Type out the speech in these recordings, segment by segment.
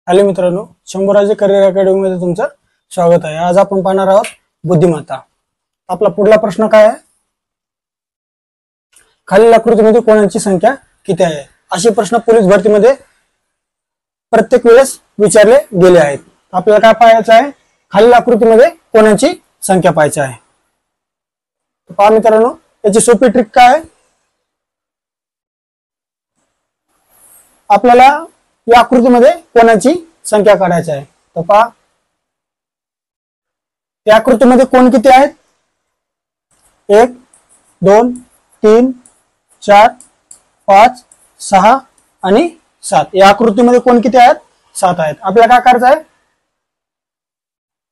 Hello मित्रांनो, Shambhuraje career academy मध्ये तुमचं स्वागत आहे। आज आपण पाहणार आहोत बुद्धिमत्ता। आपला पुढला प्रश्न काय आहे? खालील आकृतीमध्ये कोणाची संख्या किती आहे? असे प्रश्न पोलीस भरतीमध्ये प्रत्येक वेळेस विचारले गेले आहेत। आपल्याला काय पाहायचं आहे? खालील आकृतीमध्ये कोणाची संख्या पाहायची आहे। पहा मित्रांनो, याची सोपी ट्रिक काय आहे? आपल्याला या आकृतीमध्ये कोणाची संख्या काढायची आहे। तर पहा, या आकृतीमध्ये कोण किती आहेत? 1 2 3 4 5 6 आणि 7। या आकृतीमध्ये कोण किती आहेत? 7 आहेत। आपल्याला काय करायचं आहे?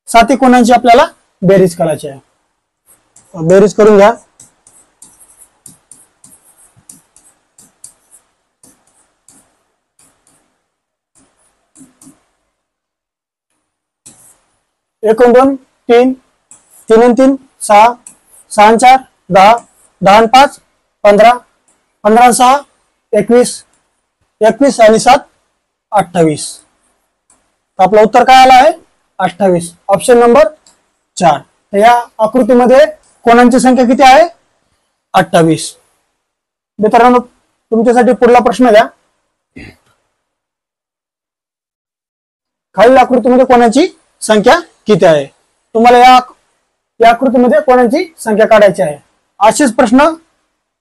7 कोणांची आपल्याला बेरीज करायची आहे। बेरीज करून घ्या। एक 2 3 3 3 6 6 4 10 10 5 15 15 6 21 21 आणि 7 28। आपलं उत्तर काय आलं आहे? 28। Option number 4। तर या आकृतीमध्ये कोणांची संख्या किती आहे? 28। मित्रांनो, तुमच्यासाठी पुढला प्रश्न द्या। खालील आकृतीमध्ये कोणाची संख्या किती आहे? तुम्हाला या आकृतीमध्ये कोणाची संख्या काढायची आहे। असेच प्रश्न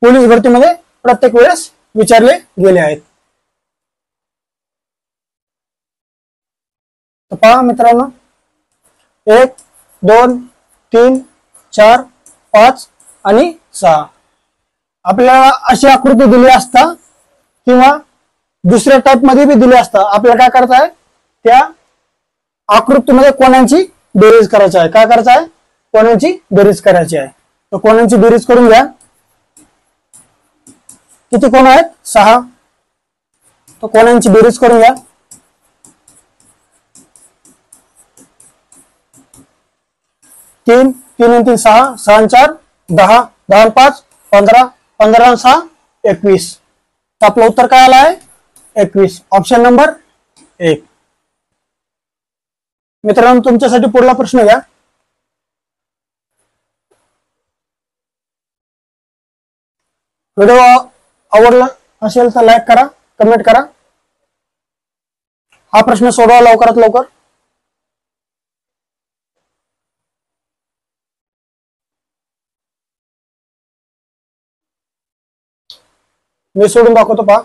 पोलीस भरतीमध्ये प्रत्येक वेळेस विचारले गेले आहेत। तर पहा मित्रांनो, 1 2 3 4 5 आणि 6। आपल्याला अशी आकृती दिली असता किंवा दुसऱ्या टाइप मध्ये भी दिली असता, आपल्याला काय करायचं आहे? त्या आकृतीमध्ये कोणाची बेरीज करायची आहे। काय करायचं आहे? कोणाची बेरीज करायची आहे। तर कोणाची बेरीज करून घ्या। किती कोण आहेत? 6। तर कोणांची बेरीज करून घ्या। 3 3 3 6 6 4 10 10 5 15 15 6 21। तर आपलं उत्तर काय आलं आहे? 21। Option number 1। मित्रांनो, तुमच्यासाठी पुढला प्रश्न घ्या। व्हिडिओ आवडला असेल तर लाईक करा, कमेंट करा। हा प्रश्न सोडवा लवकरात लवकर। मी सोडून दाखवतो। पहा,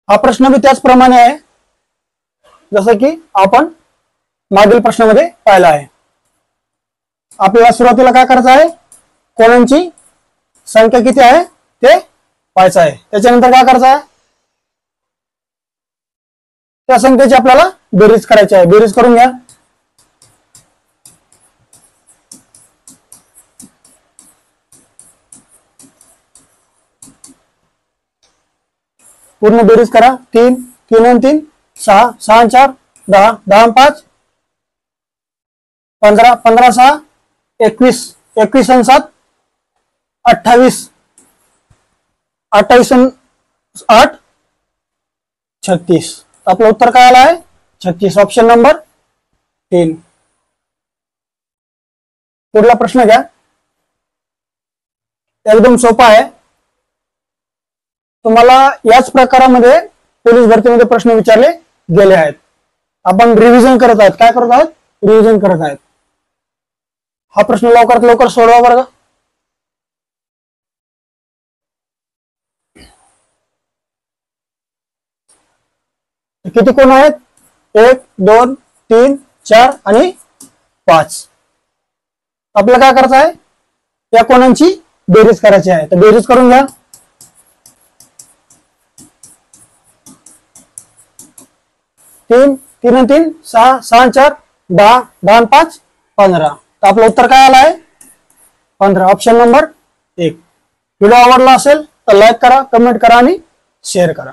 हा प्रश्न भी त्याचप्रमाणे आहे जसं की आपण मागील प्रश्नामध्ये पाहिला आहे। आपल्याला सुरुवातीला काय करायचं आहे? कोणांची संख्या किती आहे ते पाहायचं आहे। त्याच्यानंतर काय करायचं आहे? त्या संख्येची आपल्याला बेरीज करायची आहे। बेरीज करून घ्या। पूर्ण बेरीज करा। 3 3 3 6 6 4 10 10 5 15 15 6 21 21 आणि 7 28 28 आणि 8 36। आपलं उत्तर काय आलं आहे? 36। Option number 3। पुढला प्रश्न घ्या। एकदम सोपा आहे। तुम्हाला याच प्रकारामध्ये पोलीस भरतीमध्ये प्रश्न विचारले गेले आहेत। आपण रिव्हिजन करत आहोत। काय करत आहोत? रिव्हिजन करत आहेत। हा प्रश्न लवकरात लवकर सोडवा बरं। किती कोण आहेत? 1 2 3 4 आणि 5। आपल्याला काय करायचं आहे? या कोणांची बेरीज करायची आहे। तर बेरीज करून घ्या। 3 3 3 6 6 4 10 10 5 15। तर आपलं उत्तर काय आलं आहे? 15। Option number 1। व्हिडिओ आवडला असेल तर लाईक करा, कमेंट करा आणि शेअर करा।